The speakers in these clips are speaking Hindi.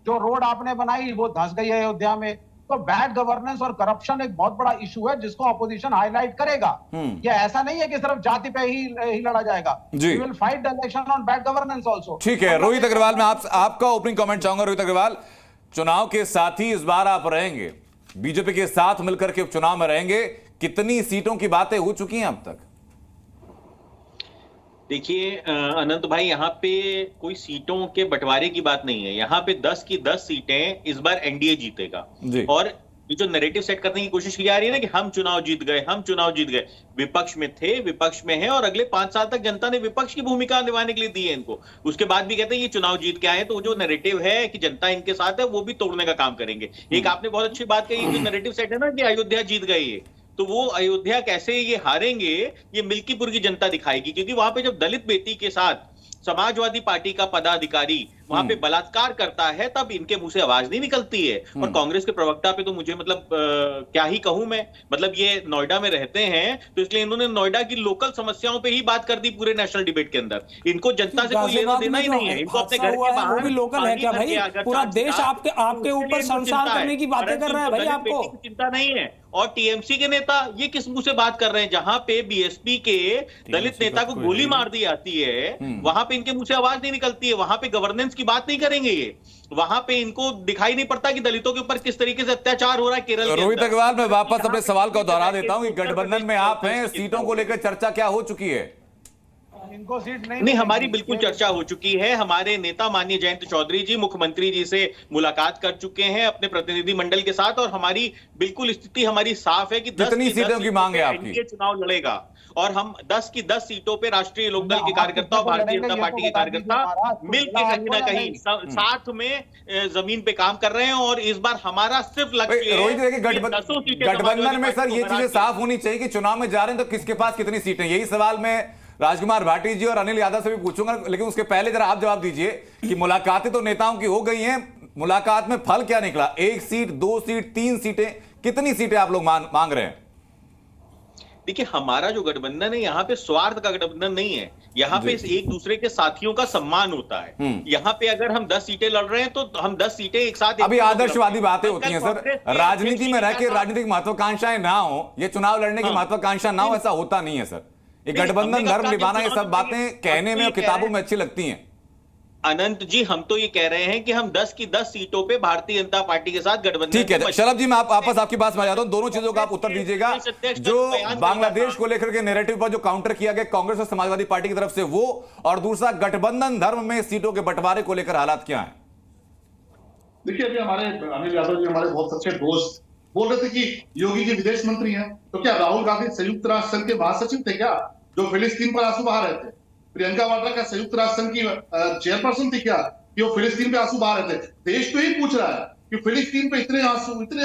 जो रोड आपने बनाई वो धंस गई है अयोध्या में। तो बैड गवर्नेंस और करप्शन एक बहुत बड़ा इशू है जिसको अपोजिशन हाईलाइट करेगा। ये ऐसा नहीं है कि सिर्फ जाति पे ही लड़ा जाएगा। We will fight the election on bad governance also. ठीक है, रोहित अग्रवाल, मैं आपका ओपनिंग कमेंट चाहूंगा। रोहित अग्रवाल, चुनाव के साथी इस बार आप रहेंगे, बीजेपी के साथ मिलकर के उपचुनाव में रहेंगे, कितनी सीटों की बातें हो चुकी हैं अब तक? देखिए अनंत भाई, यहाँ पे कोई सीटों के बंटवारे की बात नहीं है। यहाँ पे 10 की 10 सीटें इस बार एनडीए जीतेगा। और ये जो नैरेटिव सेट करने की कोशिश की जा रही है ना कि हम चुनाव जीत गए, हम चुनाव जीत गए, विपक्ष में थे, विपक्ष में है, और अगले 5 साल तक जनता ने विपक्ष की भूमिका निभाने के लिए दी है इनको। उसके बाद भी कहते हैं ये चुनाव जीत के आए, तो जो नैरेटिव है कि जनता इनके साथ है, वो भी तोड़ने का काम करेंगे। एक आपने बहुत अच्छी बात कही, जो नैरेटिव सेट है ना कि अयोध्या जीत गई है, तो वो अयोध्या कैसे ये हारेंगे, ये मिल्कीपुर की जनता दिखाएगी। क्योंकि वहां पे जब दलित बेटी के साथ समाजवादी पार्टी का पदाधिकारी वहां पे बलात्कार करता है, तब इनके मुंह से आवाज नहीं निकलती है। और कांग्रेस के प्रवक्ता पे तो मुझे मतलब क्या ही कहूं मैं, मतलब ये नोएडा में रहते हैं तो इसलिए इन्होंने नोएडा की लोकल समस्याओं पे ही बात कर दी पूरे नेशनल डिबेट के अंदर। इनको जनता से कोई लेना देना ही नहीं है, इनको अपने घर के बाहर। वो भी लोकल है क्या भाई? पूरा देश आपके ऊपर शमशान करने की बातें कर रहा है भाई, आपको चिंता नहीं है। और टीएमसी के नेता ये किस मुंह से बात कर रहे हैं? जहां पे बीएसपी के दलित नेता को गोली मार दी जाती है, वहां पे इनके मुंह से आवाज नहीं निकलती है। वहां पे गवर्नेंस की बात नहीं करेंगे ये, वहां पे इनको दिखाई नहीं पड़ता कि दलितों के ऊपर किस तरीके से अत्याचार हो रहा है केरल के। रोहित अग्रवाल, मैं वापस अपने सवाल को दोहरा देता हूं कि गठबंधन में आप हैं, सीटों को लेकर चर्चा क्या हो चुकी है? इनको सीट नहीं, हमारी बिल्कुल चर्चा हो चुकी है। हमारे नेता माननीय जयंत चौधरी जी मुख्यमंत्री जी से मुलाकात कर चुके हैं अपने प्रतिनिधि मंडल के साथ, और हमारी बिल्कुल स्थिति हमारी साफ है कि 10 कितनी सीटों की मांग है आपकी? चुनाव लड़ेगा और हम 10 की 10 सीटों पे राष्ट्रीय लोकदल के कार्यकर्ता और भारतीय जनता पार्टी के कार्यकर्ता मिलकर कहीं ना कहीं साथ में जमीन पे काम कर रहे हैं। और इस बार हमारा सिर्फ लक्ष्य रोहित, गठबंधन में सर ये चीजें साफ होनी चाहिए कि चुनाव में जा रहे हैं तो किसके पास कितनी सीटें। यही सवाल मैं राजकुमार भाटी जी और अनिल यादव से भी पूछूंगा, लेकिन उसके पहले जरा आप जवाब दीजिए कि मुलाकातें तो नेताओं की हो गई हैं, मुलाकात में फल क्या निकला? 1 सीट, 2 सीट, 3 सीटें, कितनी सीटें आप लोग मांग रहे हैं? देखिए, हमारा जो गठबंधन है यहाँ पे स्वार्थ का गठबंधन नहीं है। यहाँ पे एक दूसरे के साथियों का सम्मान होता है। यहाँ पे अगर हम 10 सीटें लड़ रहे हैं तो हम 10 सीटें एक साथ। अभी आदर्शवादी बातें होती हैं सर, राजनीति में रह के राजनीतिक महत्वाकांक्षाएं ना हो, ये चुनाव लड़ने की महत्वाकांक्षा ना हो, ऐसा होता नहीं है सर। ये गठबंधन, धर्म निभाना, ये सब बातें कहने में और किताबों में अच्छी लगती हैं। अनंत जी, हम तो ये कह रहे हैं कि हम 10 की 10 सीटों पे भारतीय जनता पार्टी के साथ गठबंधन। ठीक है शलभ जी, मैं वापस आपकी बात में आ जाता हूं, दोनों चीजों का आप उत्तर दीजिएगा। जो बांग्लादेश को लेकर के नैरेटिव पर जो काउंटर किया गया कांग्रेस और समाजवादी पार्टी की तरफ से, वो, और दूसरा गठबंधन धर्म में सीटों के बंटवारे को लेकर हालात क्या है? देखिए, अभी हमारे अनिल यादव जी, हमारे बहुत अच्छे दोस्त, बोल रहे थे कि योगी जी विदेश मंत्री हैं, तो क्या राहुल गांधी संयुक्त राष्ट्र संघ के महासचिव थे क्या, जो फिलिस्तीन पर आंसू बहा रहे थे? प्रियंका वाड्रा का संयुक्त राष्ट्र संघ की चेयरपर्सन थी क्या, कि वो फिलिस्तीन पे आंसू बहा रहे थे? देश तो ही पूछ रहा है कि फिलिस्तीन पे इतने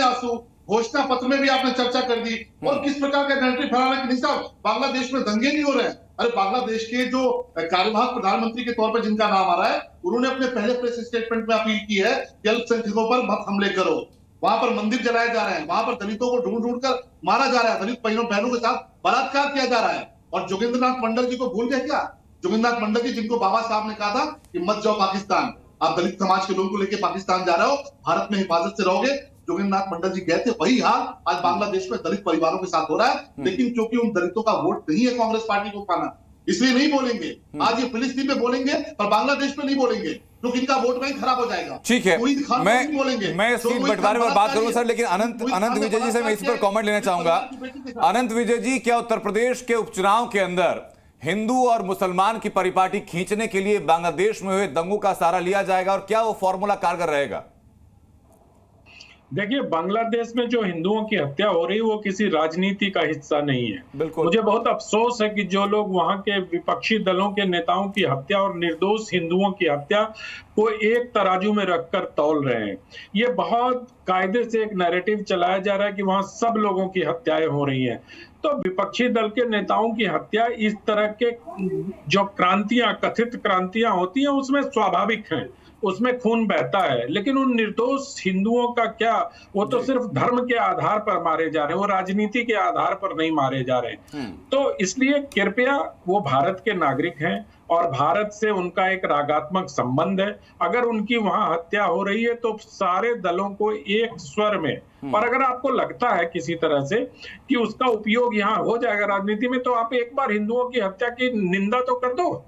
आंसू, घोषणा पत्र में भी आपने चर्चा कर दी। और किस प्रकार का नैरेटिव फैलाना कि नहीं साहब बांग्लादेश में दंगे नहीं हो रहे हैं। अरे बांग्लादेश के जो कार्यवाहक प्रधानमंत्री के तौर पर जिनका नाम आ रहा है, उन्होंने अपने पहले प्रेस स्टेटमेंट में अपील की है कि अल्पसंख्यकों पर मत हमले करो। वहां पर मंदिर जलाए जा रहे हैं, वहां पर दलितों को ढूंढ ढूंढ कर मारा जा रहा है, दलित बहनों के साथ बलात्कार किया जा रहा है। और जोगिंद्रनाथ मंडल जी को भूल गए क्या? जोगिंद्रनाथ मंडल जी, जिनको बाबा साहब ने कहा था कि मत जाओ पाकिस्तान, आप दलित समाज के लोगों को लेकर पाकिस्तान जा रहे हो, भारत में हिफाजत से रहोगे। जोगिंद्रनाथ मंडल जी गए थे, वही हाल आज बांग्लादेश में दलित परिवारों के साथ हो रहा है। लेकिन क्योंकि उन दलितों का वोट नहीं है कांग्रेस पार्टी को पाना, इसलिए नहीं बोलेंगे। आज ये फिलिस्तीन में बोलेंगे पर बांग्लादेश में नहीं बोलेंगे, क्योंकि इनका वोट बैंक खराब हो जाएगा। ठीक है, मैं सीट बंटवारे पर बात करूंगा सर, लेकिन अनंत विजय जी से मैं इस पर कमेंट लेना चाहूंगा। अनंत विजय जी, क्या उत्तर प्रदेश के उपचुनाव के अंदर हिंदू और मुसलमान की परिपाटी खींचने के लिए बांग्लादेश में हुए दंगों का सहारा लिया जाएगा, और क्या वो फॉर्मूला कारगर रहेगा? देखिए, बांग्लादेश में जो हिंदुओं की हत्या हो रही है वो किसी राजनीति का हिस्सा नहीं है। बिल्कुल, मुझे बहुत अफसोस है कि जो लोग वहां के विपक्षी दलों के नेताओं की हत्या और निर्दोष हिंदुओं की हत्या को एक तराजू में रखकर तौल रहे हैं। ये बहुत कायदे से एक नैरेटिव चलाया जा रहा है कि वहां सब लोगों की हत्याएं हो रही हैं। तो विपक्षी दल के नेताओं की हत्या, इस तरह के जो क्रांतियां, कथित क्रांतियां होती हैं, उसमें स्वाभाविक हैं, उसमें खून बहता है। लेकिन उन निर्दोष हिंदुओं का क्या, वो तो सिर्फ धर्म के आधार पर मारे जा रहे हैं, वो राजनीति के आधार पर नहीं मारे जा रहे। तो इसलिए कृपया, वो भारत के नागरिक हैं, और भारत से उनका एक रागात्मक संबंध है। अगर उनकी वहां हत्या हो रही है तो सारे दलों को एक स्वर में, और अगर आपको लगता है किसी तरह से कि उसका उपयोग यहाँ हो जाएगा राजनीति में, तो आप एक बार हिंदुओं की हत्या की निंदा तो कर दो,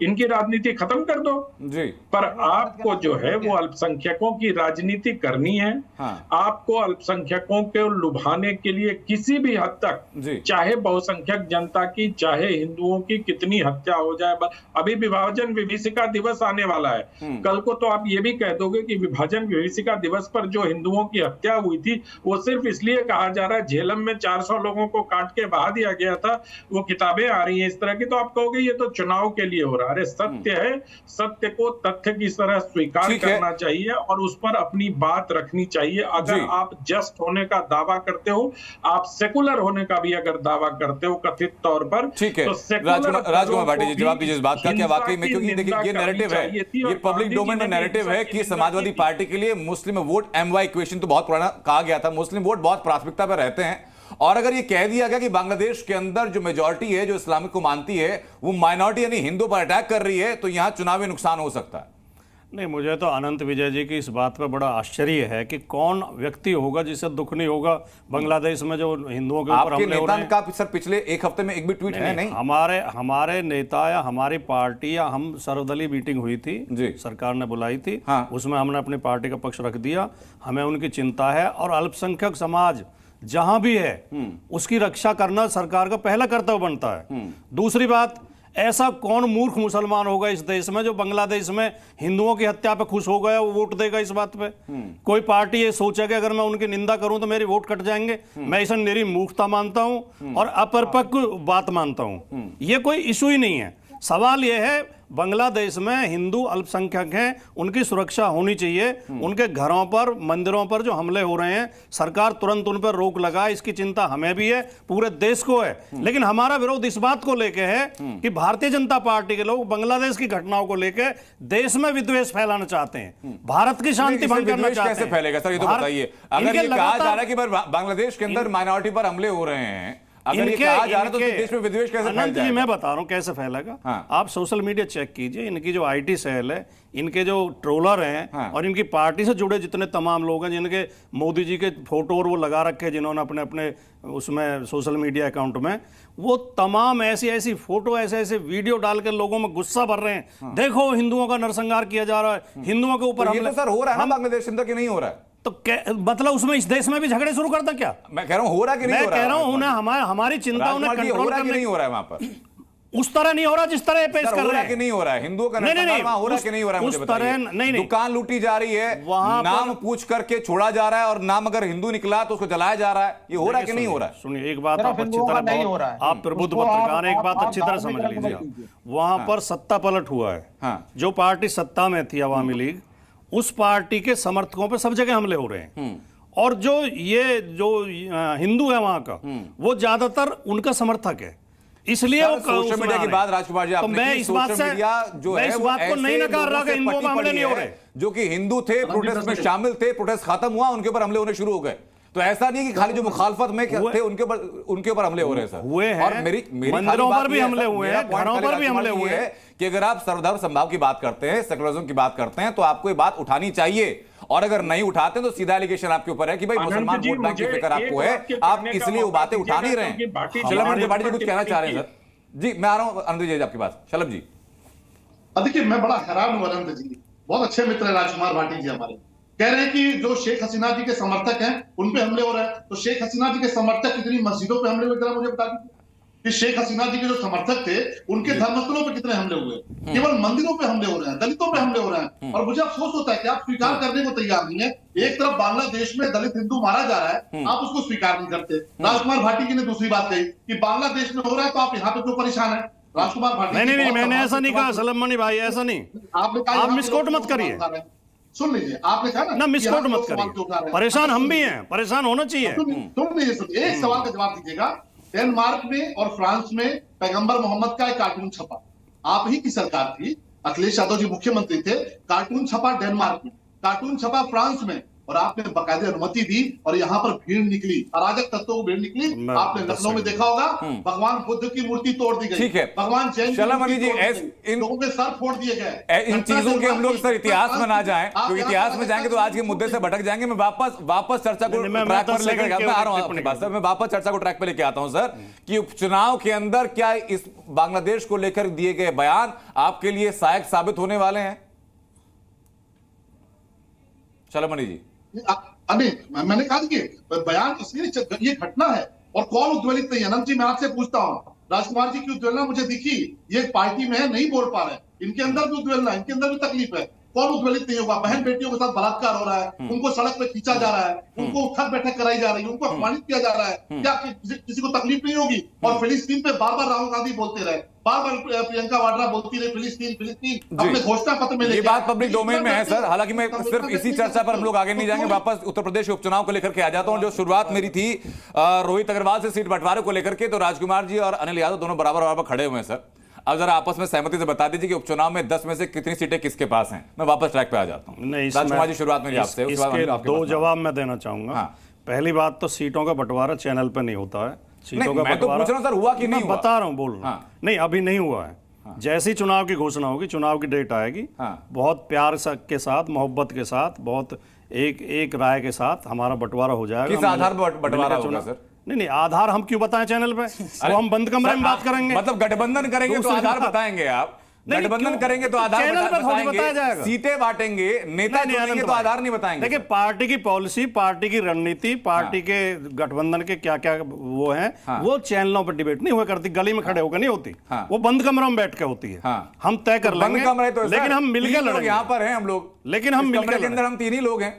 इनकी राजनीति खत्म कर दो जी। पर आपको जो है वो अल्पसंख्यकों की राजनीति करनी है। आपको अल्पसंख्यकों को लुभाने के लिए किसी भी हद तक, चाहे बहुसंख्यक जनता की, चाहे हिंदुओं की कितनी हत्या हो जाए। अभी विभाजन विभीषिका दिवस आने वाला है, कल को तो आप ये भी कह दोगे कि विभाजन विभीषिका दिवस पर जो हिंदुओं की हत्या हुई थी वो सिर्फ इसलिए कहा जा रहा है झेलम में 400 लोगों को काट के बहा दिया गया था, वो किताबें आ रही हैं इस तरह की, तो आप कहोगे ये तो चुनाव के लिए हो रहा है। अरे सत्य है, सत्य को तथ्य की तरह स्वीकार करना चाहिए और उस पर अपनी बात रखनी चाहिए। अगर आप जस्ट होने का दावा करते हो, आप सेकुलर होने का भी अगर दावा करते हो कथित तौर पर, तो राजकुमार भाटी जी जवाब दीजिए इस बात का, क्या वाकई में, क्योंकि देखिए ये नैरेटिव है, ये पब्लिक डोमेन में नैरेटिव है कि समाजवादी पार्टी के लिए मुस्लिम वोट MY इक्वेशन तो बहुत पुराना कहा गया था, मुस्लिम वोट बहुत प्राथमिकता पर रहते हैं। और अगर ये कह दिया गया कि बांग्लादेश के अंदर जो मेजॉरिटी है जो इस्लामिक को मानती है वो माइनॉरिटी यानी हिंदू पर अटैक कर रही है, तो यहां चुनावी नुकसान हो सकता है। नहीं, मुझे तो अनंत विजय जी की इस बात पर बड़ा आश्चर्य है कि कौन व्यक्ति होगा जिसे दुख नहीं होगा बांग्लादेश में जो हिंदुओं के ऊपर हमले हो रहे हैं। का सर पिछले एक हफ्ते में एक भी ट्वीट नहीं। हमारे नेता या हमारी पार्टी या हम सर्वदलीय मीटिंग हुई थी जी, सरकार ने बुलाई थी, उसमें हमने अपनी पार्टी का पक्ष रख दिया। हमें उनकी चिंता है और अल्पसंख्यक समाज जहां भी है उसकी रक्षा करना सरकार का पहला कर्तव्य बनता है। दूसरी बात, ऐसा कौन मूर्ख मुसलमान होगा इस देश में जो बांग्लादेश में हिंदुओं की हत्या पे खुश हो गया, वो वोट देगा इस बात पे? कोई पार्टी ये सोचेगा अगर मैं उनकी निंदा करूं तो मेरी वोट कट जाएंगे? मैं इसे मेरी मूर्खता मानता हूं और अपरिपक्व बात मानता हूं। ये कोई इशू ही नहीं है। सवाल यह है, बांग्लादेश में हिंदू अल्पसंख्यक हैं, उनकी सुरक्षा होनी चाहिए। उनके घरों पर, मंदिरों पर जो हमले हो रहे हैं, सरकार तुरंत उन पर रोक लगाए, इसकी चिंता हमें भी है, पूरे देश को है। लेकिन हमारा विरोध इस बात को लेकर है कि भारतीय जनता पार्टी के लोग बांग्लादेश की घटनाओं को लेकर देश में विद्वेष फैलाना चाहते हैं, भारत की शांति भंग करना चाहते हैं। कैसे फैलेगा सर, ये तो बताइए। अगर ये कहा जा रहा है कि बांग्लादेश के अंदर माइनॉरिटी पर हमले हो रहे हैं, अगर ये कहा जा रहा है तो देश में विद्वेष कैसे फैल जाएगा? मैं बता रहा हूं कैसे फैलेगा। आप सोशल मीडिया चेक कीजिए, इनकी जो IT सेल है, इनके जो ट्रोलर हैं और इनकी पार्टी से जुड़े जितने तमाम लोग हैं जिनके मोदी जी के फोटो और वो लगा रखे जिन्होंने अपने अपने उसमें सोशल मीडिया अकाउंट में, वो तमाम ऐसी ऐसी फोटो, ऐसे ऐसे वीडियो डाल के लोगों में गुस्सा भर रहे हैं। देखो हिंदुओं का नरसंहार किया जा रहा है, हिंदुओं के ऊपर हमले। सर हो रहा है बांग्लादेश के अंदर कि नहीं हो रहा है? तो मतलब उसमें इस देश में भी झगड़े शुरू करता क्या? मैं कह रहा हूं हो रहा कि नहीं हो रहा? मैं कह रहा हूं ना, हमारी चिंता उन्हें कंट्रोल करने नहीं हो रहा है वहां पर, उस तरह नहीं हो रहा जिस तरह पेश कर रहे हैं। कि नहीं हो रहा है हिंदुओं का नरसंहार वहां हो रहा है कि नहीं हो रहा है? मुझे बताइए। नहीं, दुकान लूटी जा रही है, नाम पूछ करके छोड़ा जा रहा है और नाम अगर हिंदू निकला तो उसको जलाया जा रहा है, ये हो रहा है कि नहीं हो रहा है? सुनिए, एक बात आप अच्छी तरह, आप प्रबुद्ध पत्रकार, एक बात अच्छी तरह समझ लीजिए। वहां पर सत्ता पलट हुआ है, जो पार्टी सत्ता में थी अवामी लीग, उस पार्टी के समर्थकों पर सब जगह हमले हो रहे हैं। और जो हिंदू है वहां का, वो ज्यादातर उनका समर्थक है, इसलिए वो सोशल मीडिया की बात राजकुमार जी, तो मैं इस बात से जो है इस बात को नहीं नकार रहा कि हिंदुओं पर हमले नहीं हो रहे। जो कि हिंदू थे, प्रोटेस्ट में शामिल थे, प्रोटेस्ट खत्म हुआ, उनके ऊपर हमले होने शुरू हो गए। तो ऐसा नहीं कि खाली जो मुखालफत में थे उनके ऊपर हमले हो रहे हैं सर, हुए हैं। और मेरी मंदिरों पर भी हमले हुए हैं, घरों पर भी हमले हुए हैं कि अगर आप सर्वधर्म समभाव की बात करते हैं, सेकुलरिज्म की बात करते हैं, तो आपको ये बात उठानी चाहिए। और अगर नहीं उठाते तो सीधा एलिगेशन आपके ऊपर है कि भाई मुसलमान वोट बैंक की फिक्र आपको है, आप इसलिए वो बातें उठा नहीं रहे हैं। शलभ जी कुछ कहना चाह रहे हैं सर? जी मैं आ रहा हूं अनंत जी आपके पास। शलभ जी, देखिए मैं बड़ा हैरान हूं अनंत जी, बहुत अच्छे मित्र है राजकुमार भाटी जी हमारे, कह रहे हैं कि जो शेख हसीना जी के समर्थक हैं उन पे हमले हो रहे हैं। तो शेख हसीना जी के समर्थक कितनी मस्जिदों पे हमले हुए, जरा मुझे बता दीजिए कि शेख हसीना जी के जो समर्थक थे उनके धर्मस्थलों पे कितने हमले हुए? केवल मंदिरों पे हमले हो रहे हैं, दलितों पे हमले हो रहे हैं। और मुझे अफसोस होता है कि आप स्वीकार करने को तैयार नहीं है। एक तरफ बांग्लादेश में दलित हिंदू मारा जा रहा है, आप उसको स्वीकार नहीं करते। राजकुमार भाटी जी ने दूसरी बात कही कि बांग्लादेश में हो रहा है तो आप यहाँ पे क्यों परेशान है? राजकुमार भाटी नहीं, मैंने ऐसा नहीं कहा सलमान भाई, ऐसा नहीं। आपने कहा, आप मिसकोट मत करिए, सुन लीजिए, आपने कहा ना मिसकोट मत करिए। परेशान हम भी हैं, परेशान होना चाहिए। सुन लीजिए, एक सवाल का जवाब दीजिएगा। डेनमार्क में और फ्रांस में पैगंबर मोहम्मद का एक कार्टून छपा, आप ही की सरकार थी, अखिलेश यादव जी मुख्यमंत्री थे, कार्टून छपा डेनमार्क में, कार्टून छपा फ्रांस में, और आपने बाकायदे अनुमति दी और यहाँ पर भीड़ निकली, अराजक तत्वों को भीड़ निकली। आपने लखनऊ में देखा होगा, भगवान बुद्ध की मूर्ति तोड़ दी गई, ठीक है, भगवान जैन जी, लोगों के सर फोड़ दिए गए। इन चीजों के हम लोग सर इतिहास में ना जाएं, क्योंकि इतिहास में जाएंगे तो आज के मुद्दे से भटक जाएंगे। मैं वापस चर्चा को ट्रैक पर लेकर आ रहा हूं अपनी बात सर, मैं वापस चर्चा को ट्रैक पर लेके आता हूं सर, कि उपचुनाव के अंदर क्या इस बांग्लादेश को लेकर दिए गए बयान आपके लिए सहायक साबित होने वाले हैं? शलमणि जी, मैंने कहा कि बयान इसलिए, ये घटना है और कौन उद्वेलित नहीं है। अनंत जी, मैं आपसे पूछता हूँ, राजकुमार जी की उद्वेलना मुझे दिखी, ये पार्टी में है, नहीं बोल पा रहे, इनके अंदर भी उद्वेलना है, इनके अंदर भी तकलीफ है, कौन उद्वेलित नहीं होगा? बहन बेटियों के साथ बलात्कार हो रहा है, उनको सड़क पे खींचा जा रहा है, उनको उठक बैठक कराई जा रही है, उनको अपमानित किया जा रहा है, क्या किसी को तकलीफ नहीं होगी? और फिलिस्तीन पे बार बार राहुल गांधी बोलते रहे, बार बार प्रियंका वाड्रा बोलती रही फिलिस्तीन अपने घोषणा पत्र में। ये बात पब्लिक डोमेन में है सर, हालांकि मैं सिर्फ इसी चर्चा पर हम लोग आगे नहीं जाएंगे, वापस उत्तर प्रदेश के उपचुनाव को लेकर के आ जाता हूं। जो शुरुआत मेरी थी रोहित अग्रवाल से सीट बंटवारे को लेकर के, तो राजकुमार जी और अनिल यादव दोनों बराबर बराबर खड़े हुए हैं सर। अब जरा आपस में सहमति से बता दीजिए कि उपचुनाव में 10 में से कितनी सीटें किसके पास हैं? मैं वापस ट्रैक पे आ जाता हूं। राजकुमार जी, शुरुआत मेरी आपसे, इसके दो जवाब मैं देना चाहूंगा। पहली बात तो सीटों का बंटवारा चैनल पे नहीं होता है, सीटों का बंटवारा सर हुआ कि नहीं, बता रहा हूं, बोल रहा हूं, नहीं अभी नहीं हुआ है। जैसी चुनाव की घोषणा होगी, चुनाव की डेट आएगी, बहुत प्यार के साथ, मोहब्बत के साथ, बहुत एक राय के साथ हमारा बंटवारा हो जाएगा। किस आधार पर बंटवारा होगा सर? नहीं, आधार हम क्यों बताएं चैनल पे? वो हम बंद कमरे में बात करेंगे। मतलब गठबंधन करेंगे तो आधार बताएंगे आप, गठबंधन करेंगे तो आधार बताएंगे, सीटें बांटेंगे, नेता चुनेंगे तो आधार नहीं बताएंगे। देखिए, पार्टी की पॉलिसी, पार्टी की रणनीति, पार्टी के गठबंधन के क्या क्या वो हैं, वो चैनलों पर डिबेट नहीं हुआ करती, गली में खड़े होकर नहीं होती, वो बंद कमरों में बैठ के होती है। हम तय कर लेंगे, लेकिन हम मिलकर लड़ेंगे। यहाँ पर हैं हम लोग, लेकिन हम मिलकर के अंदर हम 3 ही लोग हैं।